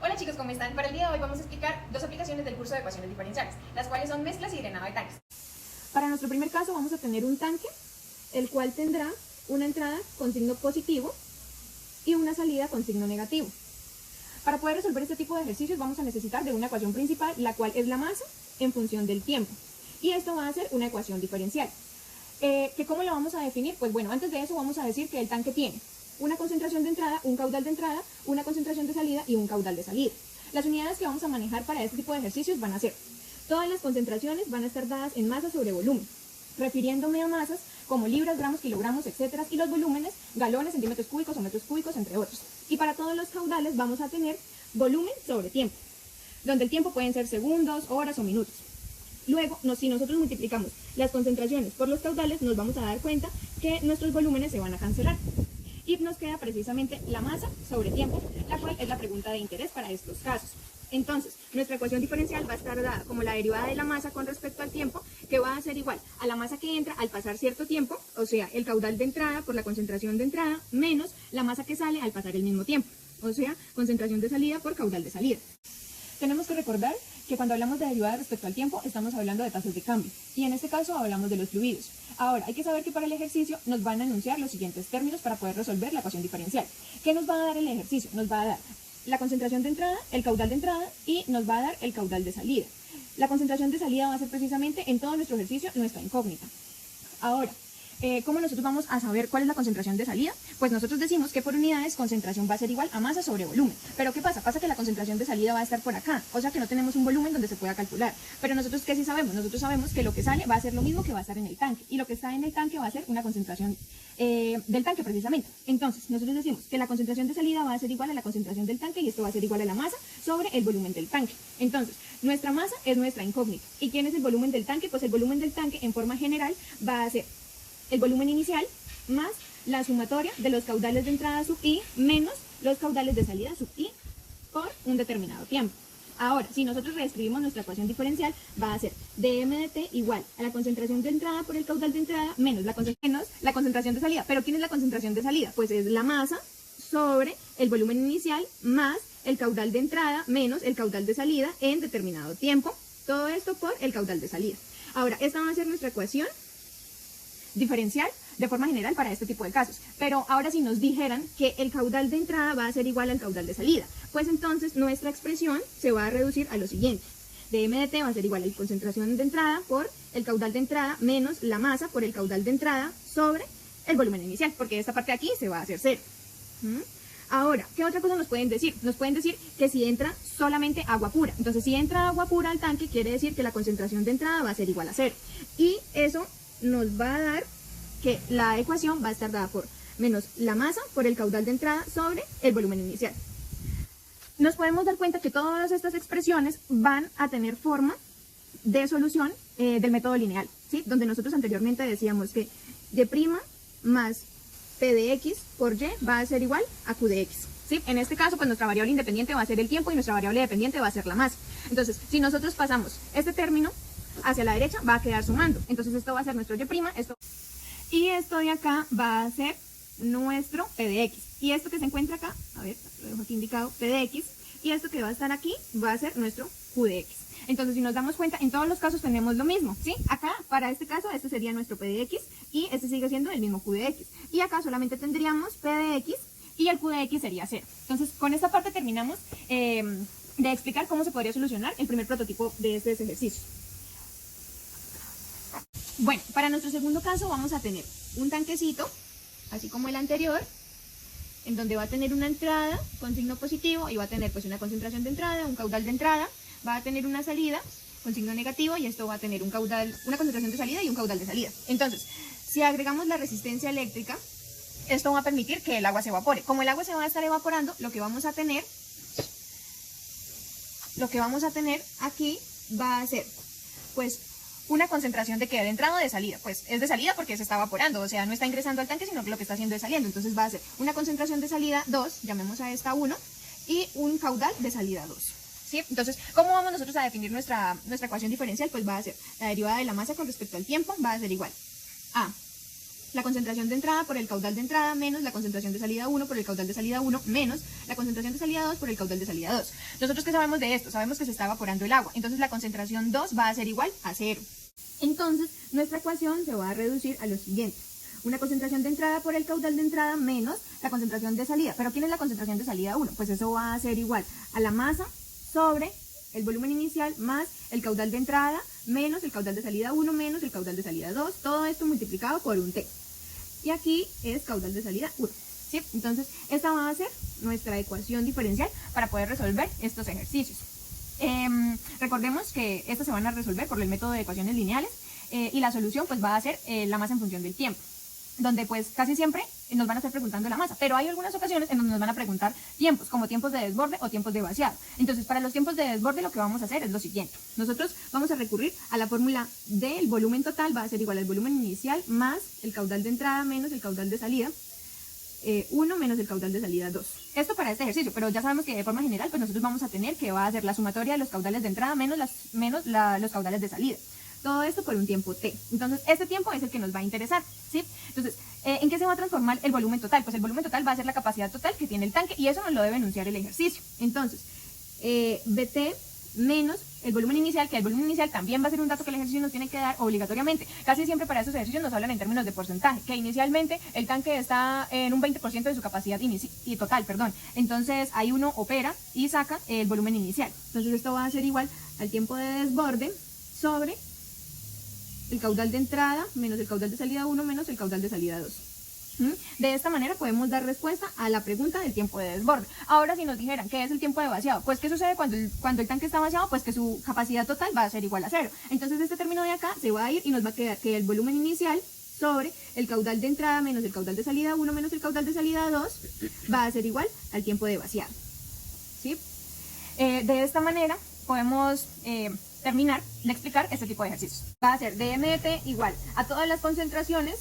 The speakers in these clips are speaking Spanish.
Hola chicos, ¿cómo están? Para el día de hoy vamos a explicar dos aplicaciones del curso de ecuaciones diferenciales, las cuales son mezclas y drenado de tanques. Para nuestro primer caso vamos a tener un tanque, el cual tendrá una entrada con signo positivo y una salida con signo negativo. Para poder resolver este tipo de ejercicios vamos a necesitar de una ecuación principal, la cual es la masa en función del tiempo. Y esto va a ser una ecuación diferencial. ¿Cómo la vamos a definir? Pues bueno, antes de eso vamos a decir que el tanque tiene una concentración de entrada, un caudal de entrada, una concentración de salida y un caudal de salida. Las unidades que vamos a manejar para este tipo de ejercicios van a ser, todas las concentraciones van a estar dadas en masa sobre volumen, refiriéndome a masas como libras, gramos, kilogramos, etcétera, y los volúmenes, galones, centímetros cúbicos o metros cúbicos, entre otros. Y para todos los caudales vamos a tener volumen sobre tiempo, donde el tiempo pueden ser segundos, horas o minutos. Luego, si nosotros multiplicamos las concentraciones por los caudales, nos vamos a dar cuenta que nuestros volúmenes se van a cancelar. Y nos queda precisamente la masa sobre tiempo, la cual es la pregunta de interés para estos casos. Entonces, nuestra ecuación diferencial va a estar dada como la derivada de la masa con respecto al tiempo, que va a ser igual a la masa que entra al pasar cierto tiempo, o sea, el caudal de entrada por la concentración de entrada, menos la masa que sale al pasar el mismo tiempo, o sea, concentración de salida por caudal de salida. Tenemos que recordar que cuando hablamos de derivada respecto al tiempo, estamos hablando de tasas de cambio, y en este caso hablamos de los fluidos. Ahora, hay que saber que para el ejercicio nos van a enunciar los siguientes términos para poder resolver la ecuación diferencial. ¿Qué nos va a dar el ejercicio? Nos va a dar la concentración de entrada, el caudal de entrada y nos va a dar el caudal de salida. La concentración de salida va a ser precisamente en todo nuestro ejercicio nuestra incógnita. Ahora, ¿cómo nosotros vamos a saber cuál es la concentración de salida? Pues nosotros decimos que por unidades concentración va a ser igual a masa sobre volumen. Pero ¿qué pasa? Pasa que la concentración de salida va a estar por acá, o sea que no tenemos un volumen donde se pueda calcular. Pero nosotros, ¿qué sí sabemos? Nosotros sabemos que lo que sale va a ser lo mismo que va a estar en el tanque, y lo que está en el tanque va a ser una concentración del tanque precisamente. Entonces, nosotros decimos que la concentración de salida va a ser igual a la concentración del tanque, y esto va a ser igual a la masa sobre el volumen del tanque. Entonces, nuestra masa es nuestra incógnita. ¿Y quién es el volumen del tanque? Pues el volumen del tanque en forma general va a ser el volumen inicial más la sumatoria de los caudales de entrada sub i menos los caudales de salida sub i por un determinado tiempo. Ahora, si nosotros reescribimos nuestra ecuación diferencial, va a ser dm de t igual a la concentración de entrada por el caudal de entrada menos la concentración de salida. ¿Pero quién es la concentración de salida? Pues es la masa sobre el volumen inicial más el caudal de entrada menos el caudal de salida en determinado tiempo. Todo esto por el caudal de salida. Ahora, esta va a ser nuestra ecuación diferencial de forma general para este tipo de casos. Pero ahora si nos dijeran que el caudal de entrada va a ser igual al caudal de salida, pues entonces nuestra expresión se va a reducir a lo siguiente. dm de t va a ser igual a la concentración de entrada por el caudal de entrada menos la masa por el caudal de entrada sobre el volumen inicial, porque esta parte de aquí se va a hacer cero. Ahora, ¿qué otra cosa nos pueden decir? Nos pueden decir que si entra solamente agua pura. Entonces, si entra agua pura al tanque, quiere decir que la concentración de entrada va a ser igual a cero. Y eso nos va a dar que la ecuación va a estar dada por menos la masa por el caudal de entrada sobre el volumen inicial. Nos podemos dar cuenta que todas estas expresiones van a tener forma de solución del método lineal, ¿sí? Donde nosotros anteriormente decíamos que y' más p de x por y va a ser igual a q de x. ¿Sí? En este caso, pues nuestra variable independiente va a ser el tiempo y nuestra variable dependiente va a ser la masa. Entonces, si nosotros pasamos este término hacia la derecha, va a quedar sumando. Entonces esto va a ser nuestro y', y esto de acá va a ser nuestro p de x. Y esto que se encuentra acá, a ver, lo dejo aquí indicado, p de x, y esto que va a estar aquí va a ser nuestro q de x. Entonces, si nos damos cuenta, en todos los casos tenemos lo mismo, ¿sí? Acá, para este caso, este sería nuestro p de x, y este sigue siendo el mismo q de x. Y acá solamente tendríamos p de x, y el q de x sería 0. Entonces, con esta parte terminamos de explicar cómo se podría solucionar el primer prototipo de este ejercicio. Bueno, para nuestro segundo caso vamos a tener un tanquecito, así como el anterior, en donde va a tener una entrada con signo positivo y va a tener pues una concentración de entrada, un caudal de entrada, va a tener una salida con signo negativo y esto va a tener una concentración de salida y un caudal de salida. Entonces, si agregamos la resistencia eléctrica, esto va a permitir que el agua se evapore. Como el agua se va a estar evaporando, lo que vamos a tener aquí va a ser pues una concentración de ¿qué? ¿De entrada o de salida? Pues es de salida porque se está evaporando, o sea, no está ingresando al tanque, sino que lo que está haciendo es saliendo. Entonces va a ser una concentración de salida 2, llamemos a esta 1, y un caudal de salida 2. ¿Sí? Entonces, ¿cómo vamos nosotros a definir nuestra ecuación diferencial? Pues va a ser la derivada de la masa con respecto al tiempo, va a ser igual a la concentración de entrada por el caudal de entrada menos la concentración de salida 1 por el caudal de salida 1 menos la concentración de salida 2 por el caudal de salida 2. Nosotros, ¿qué sabemos de esto? Sabemos que se está evaporando el agua, entonces la concentración 2 va a ser igual a 0. Entonces, nuestra ecuación se va a reducir a lo siguiente. Una concentración de entrada por el caudal de entrada menos la concentración de salida. ¿Pero quién es la concentración de salida 1? Pues eso va a ser igual a la masa sobre el volumen inicial más el caudal de entrada menos el caudal de salida 1 menos el caudal de salida 2. Todo esto multiplicado por un T. Y aquí es caudal de salida 1. ¿Sí? Entonces, esta va a ser nuestra ecuación diferencial para poder resolver estos ejercicios. Recordemos que estos se van a resolver por el método de ecuaciones lineales y la solución pues va a ser la masa en función del tiempo, donde pues casi siempre nos van a estar preguntando la masa, pero hay algunas ocasiones en donde nos van a preguntar tiempos, como tiempos de desborde o tiempos de vaciado. Entonces, para los tiempos de desborde lo que vamos a hacer es lo siguiente. Nosotros vamos a recurrir a la fórmula del volumen total, va a ser igual al volumen inicial más el caudal de entrada menos el caudal de salida, 1 menos el caudal de salida 2. Esto para este ejercicio, pero ya sabemos que de forma general pues nosotros vamos a tener que va a ser la sumatoria de los caudales de entrada menos los caudales de salida. Todo esto por un tiempo T. Entonces, este tiempo es el que nos va a interesar, ¿sí? Entonces, ¿en qué se va a transformar el volumen total? Pues el volumen total va a ser la capacidad total que tiene el tanque y eso nos lo debe enunciar el ejercicio. Entonces, BT menos el volumen inicial, que el volumen inicial también va a ser un dato que el ejercicio nos tiene que dar obligatoriamente. Casi siempre para estos ejercicios nos hablan en términos de porcentaje, que inicialmente el tanque está en un 20% de su capacidad total, perdón. Entonces, ahí uno opera y saca el volumen inicial. Entonces, esto va a ser igual al tiempo de desborde sobre el caudal de entrada menos el caudal de salida 1 menos el caudal de salida 2. De esta manera podemos dar respuesta a la pregunta del tiempo de desborde. Ahora, si nos dijeran qué es el tiempo de vaciado, pues ¿qué sucede cuando el tanque está vaciado? Pues que su capacidad total va a ser igual a 0. Entonces este término de acá se va a ir y nos va a quedar que el volumen inicial sobre el caudal de entrada menos el caudal de salida 1 menos el caudal de salida 2 va a ser igual al tiempo de vaciado. ¿Sí? De esta manera podemos terminar de explicar este tipo de ejercicios. Va a ser dmt igual a todas las concentraciones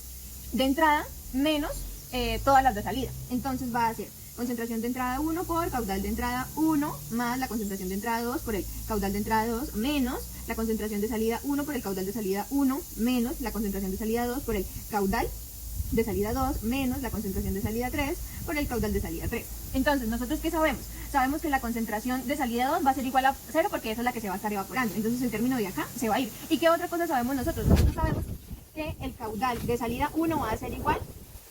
de entrada menos todas las de salida. Entonces va a ser concentración de entrada 1 por caudal de entrada 1 más la concentración de entrada 2 por el caudal de entrada 2 menos la concentración de salida 1 por el caudal de salida 1 menos la concentración de salida 2 por el caudal de salida 2 menos la concentración de salida 3 por el caudal de salida 3. Entonces, ¿nosotros qué sabemos? Sabemos que la concentración de salida 2 va a ser igual a 0 porque esa es la que se va a estar evaporando. Entonces, el término de acá se va a ir. ¿Y qué otra cosa sabemos nosotros? Nosotros sabemos que el caudal de salida 1 va a ser igual,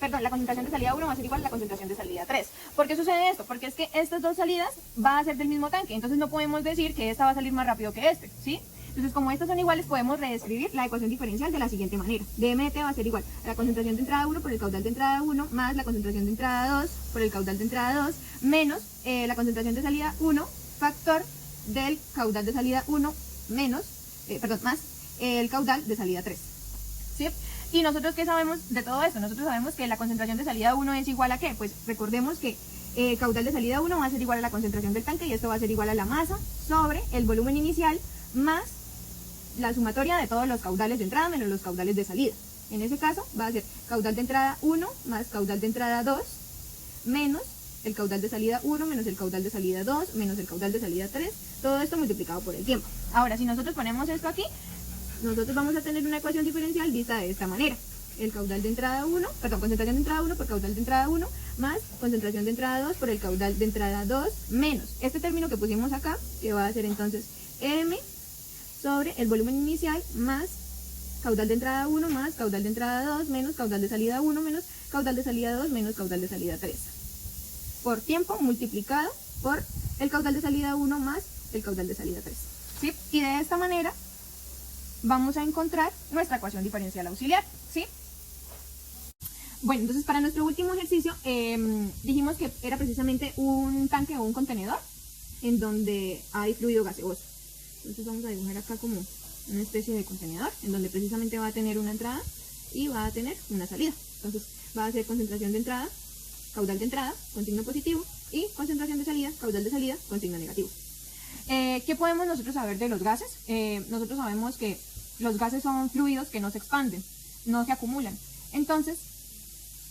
la concentración de salida 1 va a ser igual a la concentración de salida 3. ¿Por qué sucede esto? Porque es que estas dos salidas van a ser del mismo tanque. Entonces, no podemos decir que esta va a salir más rápido que este, ¿sí? Entonces, como estas son iguales, podemos reescribir la ecuación diferencial de la siguiente manera. dmt va a ser igual a la concentración de entrada 1 por el caudal de entrada 1 más la concentración de entrada 2 por el caudal de entrada 2 menos la concentración de salida 1 factor del caudal de salida 1 menos, más el caudal de salida 3. ¿Sí? ¿Y nosotros qué sabemos de todo esto? Nosotros sabemos que la concentración de salida 1 es igual a ¿qué? Pues recordemos que el caudal de salida 1 va a ser igual a la concentración del tanque y esto va a ser igual a la masa sobre el volumen inicial más la sumatoria de todos los caudales de entrada menos los caudales de salida. En ese caso va a ser caudal de entrada 1 más caudal de entrada 2 menos el caudal de salida 1 menos el caudal de salida 2 menos el caudal de salida 3, todo esto multiplicado por el tiempo. Ahora, si nosotros ponemos esto aquí, nosotros vamos a tener una ecuación diferencial vista de esta manera. El caudal de entrada 1, concentración de entrada 1 por caudal de entrada 1 más concentración de entrada 2 por el caudal de entrada 2 menos este término que pusimos acá, que va a ser entonces M sobre el volumen inicial más caudal de entrada 1 más caudal de entrada 2 menos caudal de salida 1 menos caudal de salida 2 menos caudal de salida 3. Por tiempo multiplicado por el caudal de salida 1 más el caudal de salida 3. ¿Sí? Y de esta manera vamos a encontrar nuestra ecuación diferencial auxiliar. ¿Sí? Bueno, entonces para nuestro último ejercicio dijimos que era precisamente un tanque o un contenedor en donde hay fluido gaseoso. Entonces vamos a dibujar acá como una especie de contenedor en donde precisamente va a tener una entrada y va a tener una salida. Entonces va a ser concentración de entrada, caudal de entrada con signo positivo y concentración de salida, caudal de salida con signo negativo. ¿Qué podemos nosotros saber de los gases? Nosotros sabemos que los gases son fluidos que no se expanden, no se acumulan. Entonces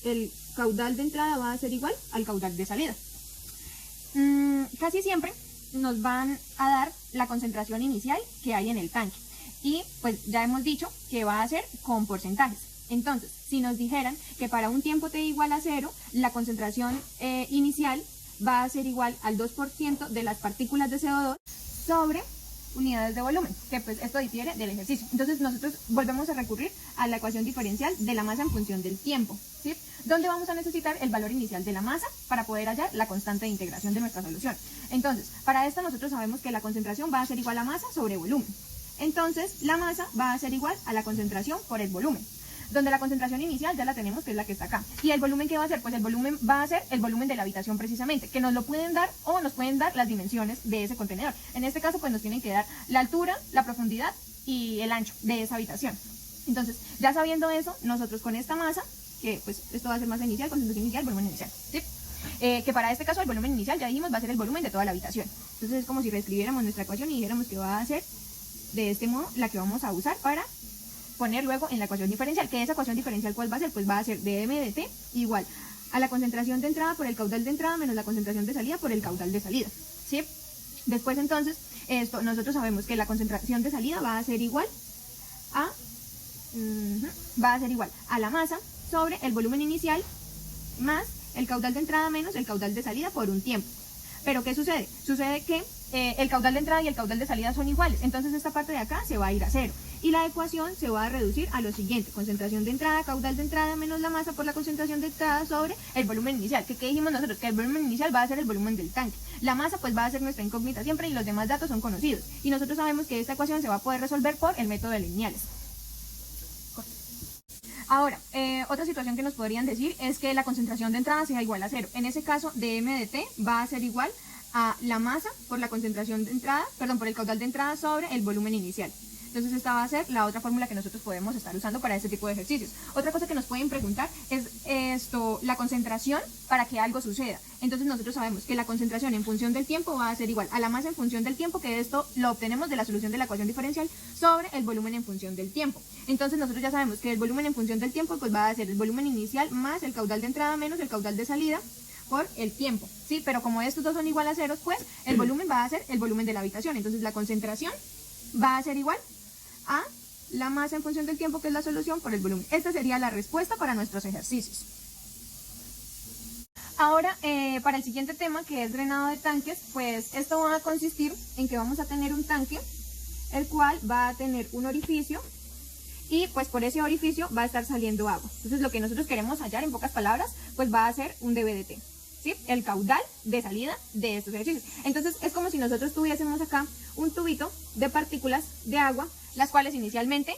el caudal de entrada va a ser igual al caudal de salida. Casi siempre nos van a dar la concentración inicial que hay en el tanque y pues ya hemos dicho que va a ser con porcentajes. Entonces, si nos dijeran que para un tiempo t igual a 0, la concentración inicial va a ser igual al 2% de las partículas de CO2 sobre unidades de volumen, que pues esto difiere del ejercicio. Entonces nosotros volvemos a recurrir a la ecuación diferencial de la masa en función del tiempo, ¿sí? Donde vamos a necesitar el valor inicial de la masa para poder hallar la constante de integración de nuestra solución. Entonces, para esto nosotros sabemos que la concentración va a ser igual a masa sobre volumen. Entonces, la masa va a ser igual a la concentración por el volumen, donde la concentración inicial ya la tenemos, que es la que está acá. ¿Y el volumen qué va a ser? Pues el volumen va a ser el volumen de la habitación precisamente, que nos lo pueden dar o nos pueden dar las dimensiones de ese contenedor. En este caso, pues nos tienen que dar la altura, la profundidad y el ancho de esa habitación. Entonces, ya sabiendo eso, nosotros con esta masa, que pues esto va a ser masa inicial, concentración inicial, volumen inicial, ¿sí? Que para este caso el volumen inicial, ya dijimos, va a ser el volumen de toda la habitación. Entonces es como si reescribiéramos nuestra ecuación y dijéramos que va a ser de este modo la que vamos a usar para poner luego en la ecuación diferencial. ¿Que esa ecuación diferencial cuál va a ser? Pues va a ser dm de t igual a la concentración de entrada por el caudal de entrada menos la concentración de salida por el caudal de salida, ¿sí? Después entonces, nosotros sabemos que la concentración de salida va a ser igual a la masa sobre el volumen inicial más el caudal de entrada menos el caudal de salida por un tiempo. Pero ¿qué sucede? Sucede que el caudal de entrada y el caudal de salida son iguales, entonces esta parte de acá se va a ir a 0 y la ecuación se va a reducir a lo siguiente: concentración de entrada, caudal de entrada menos la masa por la concentración de entrada sobre el volumen inicial. ¿Qué dijimos nosotros? Que el volumen inicial va a ser el volumen del tanque. La masa pues va a ser nuestra incógnita siempre y los demás datos son conocidos. Y nosotros sabemos que esta ecuación se va a poder resolver por el método de lineales. Ahora, otra situación que nos podrían decir es que la concentración de entrada sea igual a 0. En ese caso, dm de t va a ser igual a la masa por la concentración de entrada, por el caudal de entrada sobre el volumen inicial. Entonces esta va a ser la otra fórmula que nosotros podemos estar usando para este tipo de ejercicios. Otra cosa que nos pueden preguntar es la concentración para que algo suceda. Entonces nosotros sabemos que la concentración en función del tiempo va a ser igual a la masa en función del tiempo, que esto lo obtenemos de la solución de la ecuación diferencial, sobre el volumen en función del tiempo. Entonces nosotros ya sabemos que el volumen en función del tiempo pues va a ser el volumen inicial más el caudal de entrada menos el caudal de salida por el tiempo, ¿sí? Pero como estos dos son igual a ceros, pues el volumen va a ser el volumen de la habitación. Entonces la concentración va a ser igual a la masa en función del tiempo, que es la solución, por el volumen. Esta sería la respuesta para nuestros ejercicios. Ahora, para el siguiente tema, que es drenado de tanques, pues esto va a consistir en que vamos a tener un tanque, el cual va a tener un orificio, y pues por ese orificio va a estar saliendo agua. Entonces lo que nosotros queremos hallar, en pocas palabras, pues va a ser un dB de t, ¿sí? El caudal de salida de estos ejercicios. Entonces es como si nosotros tuviésemos acá un tubito de partículas de agua, las cuales inicialmente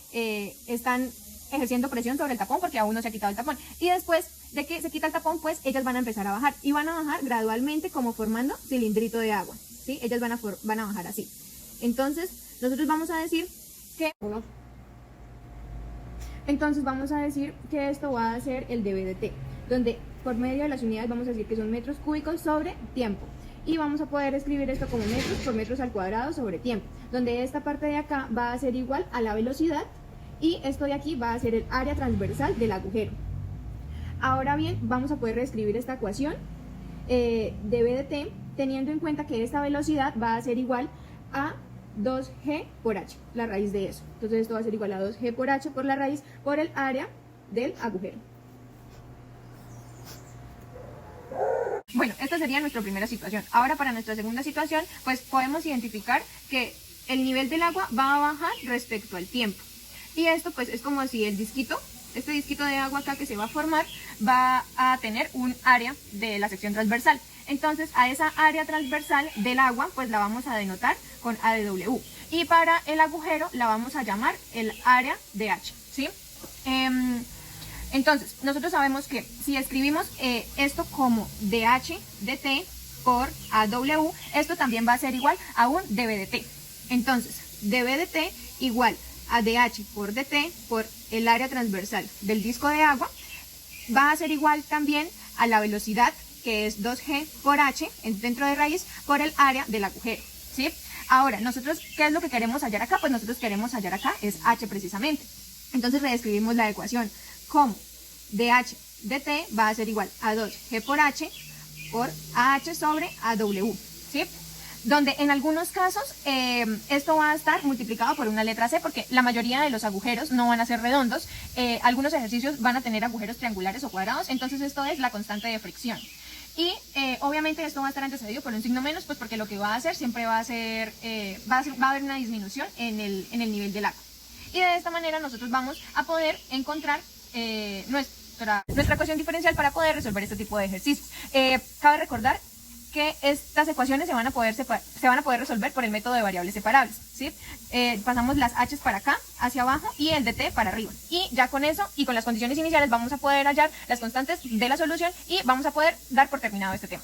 están ejerciendo presión sobre el tapón porque aún no se ha quitado el tapón. Y después de que se quita el tapón, pues ellas van a empezar a bajar. Y van a bajar gradualmente como formando cilindrito de agua, ¿sí? Ellas van a bajar así. Entonces nosotros vamos a decir que... esto va a ser el dB de t, donde por medio de las unidades vamos a decir que son metros cúbicos sobre tiempo. Y vamos a poder escribir esto como metros por metros al cuadrado sobre tiempo, donde esta parte de acá va a ser igual a la velocidad y esto de aquí va a ser el área transversal del agujero. Ahora bien, vamos a poder reescribir esta ecuación dB de t, teniendo en cuenta que esta velocidad va a ser igual a 2g por h, la raíz de eso. Entonces esto va a ser igual a 2g por h por la raíz por el área del agujero. Bueno, esta sería nuestra primera situación. Ahora para nuestra segunda situación, pues podemos identificar que el nivel del agua va a bajar respecto al tiempo. Y esto pues es como si este disquito de agua acá que se va a formar, va a tener un área de la sección transversal. Entonces a esa área transversal del agua pues la vamos a denotar con A de W. Y para el agujero la vamos a llamar el área de H, ¿sí? Entonces, nosotros sabemos que si escribimos esto como dH de t por AW, esto también va a ser igual a un dB de t. Entonces, dB de t igual a dH por dt por el área transversal del disco de agua, va a ser igual también a la velocidad, que es 2g por h, dentro de raíz, por el área del agujero, ¿sí? Ahora, nosotros, ¿qué es lo que queremos hallar acá? Pues nosotros queremos hallar acá es h precisamente. Entonces reescribimos la ecuación como dH de t va a ser igual a 2g por h por AH sobre AW, ¿sí? donde en algunos casos esto va a estar multiplicado por una letra C, porque la mayoría de los agujeros no van a ser redondos, algunos ejercicios van a tener agujeros triangulares o cuadrados, entonces esto es la constante de fricción. Y obviamente esto va a estar antecedido por un signo menos, pues porque lo que va a hacer siempre va a ser, va a haber una disminución en el nivel del agua. Y de esta manera nosotros vamos a poder encontrar nuestra ecuación diferencial para poder resolver este tipo de ejercicios. Cabe recordar que estas ecuaciones se van a poder resolver por el método de variables separables, ¿sí? Pasamos las h para acá, hacia abajo, y el de t para arriba. Y ya con eso, y con las condiciones iniciales, vamos a poder hallar las constantes de la solución y vamos a poder dar por terminado este tema.